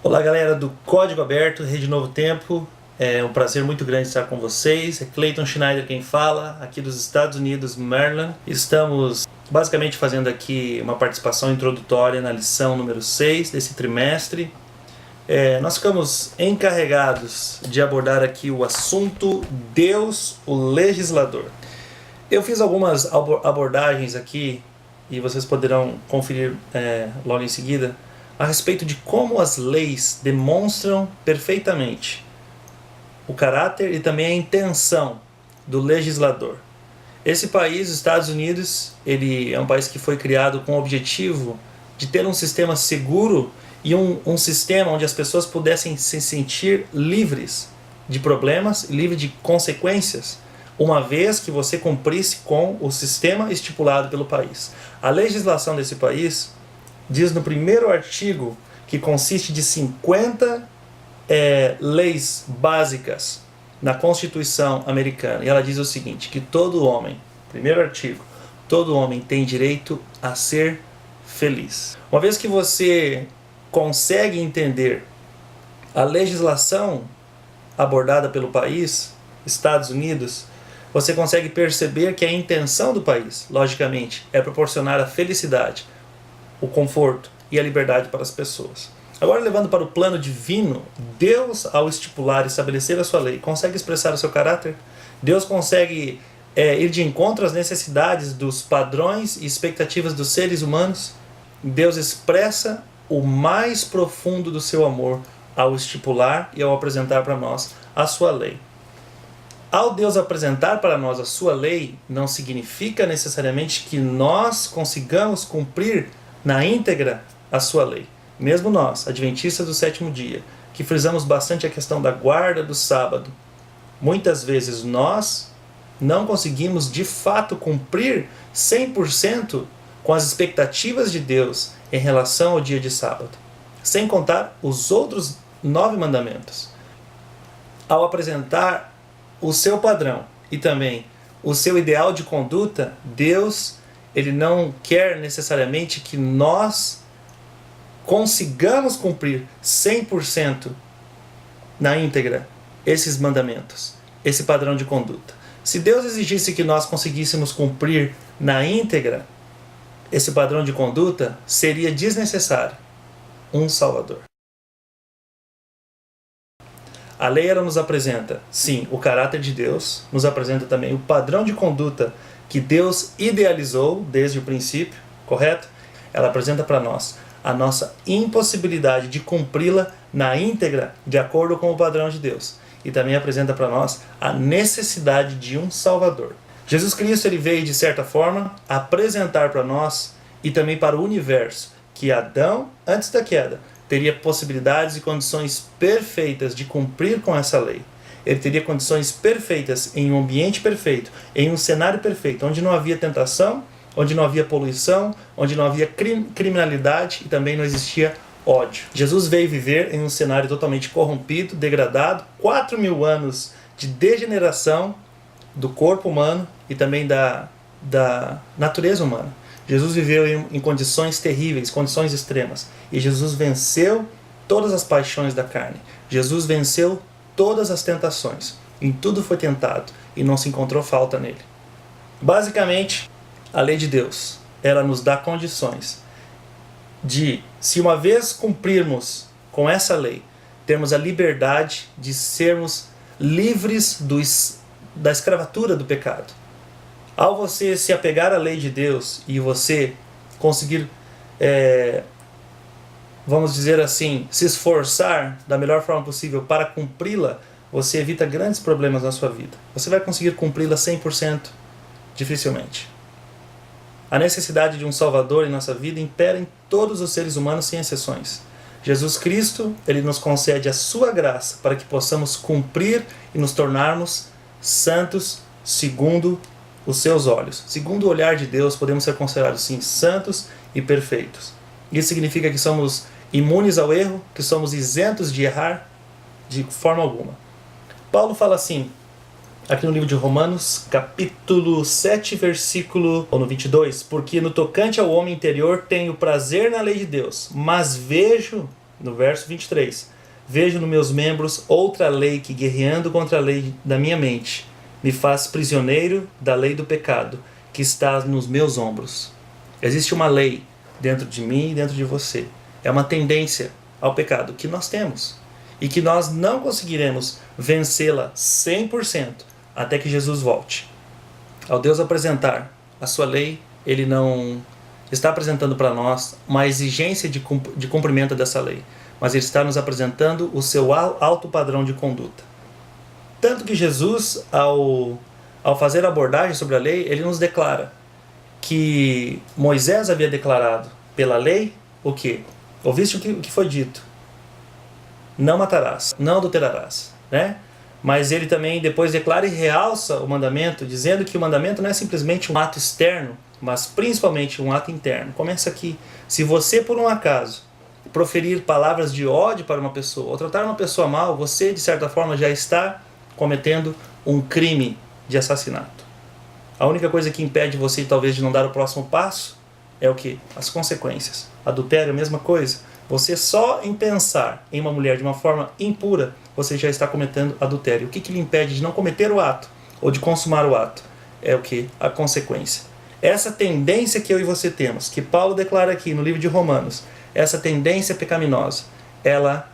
Olá galera do Código Aberto, Rede Novo Tempo, é um prazer muito grande estar com vocês. É Clayton Schneider quem fala, aqui dos Estados Unidos, Maryland. Estamos basicamente fazendo aqui uma participação introdutória na lição número 6 desse trimestre. Nós ficamos encarregados de abordar aqui o assunto Deus, o legislador. Eu fiz algumas abordagens aqui e vocês poderão conferir logo em seguida a respeito de como as leis demonstram perfeitamente o caráter e também a intenção do legislador. Esse país, os Estados Unidos, ele é um país que foi criado com o objetivo de ter um sistema seguro e um sistema onde as pessoas pudessem se sentir livres de problemas, livres de consequências, uma vez que você cumprisse com o sistema estipulado pelo país. A legislação desse país diz no primeiro artigo, que consiste de 50 leis básicas na Constituição americana, e ela diz o seguinte, que todo homem, primeiro artigo, todo homem tem direito a ser feliz. Uma vez que você consegue entender a legislação abordada pelo país, Estados Unidos, você consegue perceber que a intenção do país, logicamente, é proporcionar a felicidade, o conforto e a liberdade para as pessoas. Agora, levando para o plano divino, Deus, ao estipular e estabelecer a sua lei, consegue expressar o seu caráter? Deus consegue ir de encontro às necessidades dos padrões e expectativas dos seres humanos? Deus expressa o mais profundo do seu amor ao estipular e ao apresentar para nós a sua lei. Ao Deus apresentar para nós a sua lei, não significa necessariamente que nós consigamos cumprir na íntegra a sua lei. Mesmo nós, adventistas do sétimo dia, que frisamos bastante a questão da guarda do sábado, muitas vezes nós não conseguimos de fato cumprir 100% com as expectativas de Deus em relação ao dia de sábado, sem contar os outros 9 mandamentos. Ao apresentar o seu padrão e também o seu ideal de conduta, Deus, ele não quer necessariamente que nós consigamos cumprir 100% na íntegra esses mandamentos, esse padrão de conduta. Se Deus exigisse que nós conseguíssemos cumprir na íntegra esse padrão de conduta, seria desnecessário um Salvador. A lei ela nos apresenta, sim, o caráter de Deus, nos apresenta também o padrão de conduta que Deus idealizou desde o princípio, correto? Ela apresenta para nós a nossa impossibilidade de cumpri-la na íntegra de acordo com o padrão de Deus. E também apresenta para nós a necessidade de um Salvador. Jesus Cristo ele veio, de certa forma, apresentar para nós e também para o universo que Adão, antes da queda, teria possibilidades e condições perfeitas de cumprir com essa lei. Ele teria condições perfeitas em um ambiente perfeito, em um cenário perfeito, onde não havia tentação, onde não havia poluição, onde não havia criminalidade e também não existia ódio. Jesus veio viver em um cenário totalmente corrompido, degradado, 4.000 anos de degeneração do corpo humano e também da natureza humana. Jesus viveu em condições terríveis, condições extremas. E Jesus venceu todas as paixões da carne. Jesus venceu todas as tentações. Em tudo foi tentado e não se encontrou falta nele. Basicamente, a lei de Deus, ela nos dá condições de, se uma vez cumprirmos com essa lei, termos a liberdade de sermos livres da escravatura do pecado. Ao você se apegar à lei de Deus e você conseguir, vamos dizer assim, se esforçar da melhor forma possível para cumpri-la, você evita grandes problemas na sua vida. Você vai conseguir cumpri-la 100%? Dificilmente. A necessidade de um Salvador em nossa vida impera em todos os seres humanos sem exceções. Jesus Cristo, ele nos concede a sua graça para que possamos cumprir e nos tornarmos santos segundo os seus olhos. Segundo o olhar de Deus, podemos ser considerados sim santos e perfeitos. Isso significa que somos imunes ao erro, que somos isentos de errar de forma alguma. Paulo fala assim, aqui no livro de Romanos, capítulo 7, versículo 22, porque no tocante ao homem interior tenho prazer na lei de Deus, mas vejo no verso 23, vejo nos meus membros outra lei que, guerreando contra a lei da minha mente, me faz prisioneiro da lei do pecado, que está nos meus ombros. Existe uma lei dentro de mim e dentro de você. É uma tendência ao pecado que nós temos e que nós não conseguiremos vencê-la 100% até que Jesus volte. Ao Deus apresentar a sua lei, Ele não está apresentando para nós uma exigência de cumprimento dessa lei, mas Ele está nos apresentando o seu alto padrão de conduta. Tanto que Jesus, ao fazer a abordagem sobre a lei, Ele nos declara que Moisés havia declarado pela lei o quê? Ouviste o que foi dito? Não matarás, não adulterarás, né? Mas ele também depois declara e realça o mandamento, dizendo que o mandamento não é simplesmente um ato externo, mas principalmente um ato interno. Começa aqui. Se você, por um acaso, proferir palavras de ódio para uma pessoa, ou tratar uma pessoa mal, você, de certa forma, já está cometendo um crime de assassinato. A única coisa que impede você, talvez, de não dar o próximo passo é o quê? As consequências. Adultério, a mesma coisa. Você só em pensar em uma mulher de uma forma impura, você já está cometendo adultério. O que lhe impede de não cometer o ato ou de consumar o ato? É o que? A consequência. Essa tendência que eu e você temos, que Paulo declara aqui no livro de Romanos, essa tendência pecaminosa, ela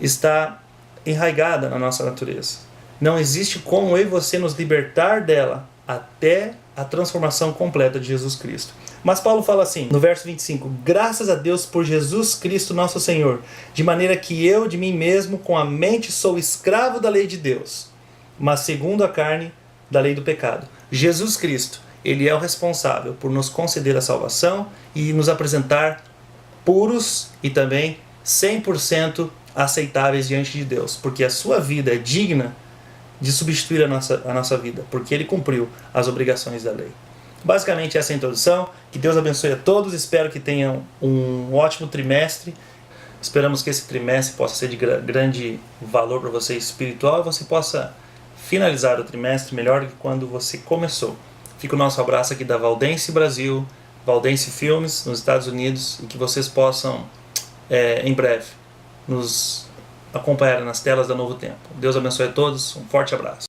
está enraizada na nossa natureza. Não existe como eu e você nos libertar dela até a transformação completa de Jesus Cristo. Mas Paulo fala assim, no verso 25, graças a Deus por Jesus Cristo nosso Senhor, de maneira que eu de mim mesmo com a mente sou escravo da lei de Deus, mas segundo a carne da lei do pecado. Jesus Cristo, Ele é o responsável por nos conceder a salvação e nos apresentar puros e também 100% aceitáveis diante de Deus, porque a sua vida é digna de substituir a nossa vida, porque Ele cumpriu as obrigações da lei. Basicamente essa é a introdução. Que Deus abençoe a todos. Espero que tenham um ótimo trimestre. Esperamos que esse trimestre possa ser de grande valor para você espiritual e você possa finalizar o trimestre melhor do que quando você começou. Fica o nosso abraço aqui da Valdense Brasil, Valdense Filmes, nos Estados Unidos, e que vocês possam, em breve, nos acompanhar nas telas da Novo Tempo. Deus abençoe a todos. Um forte abraço.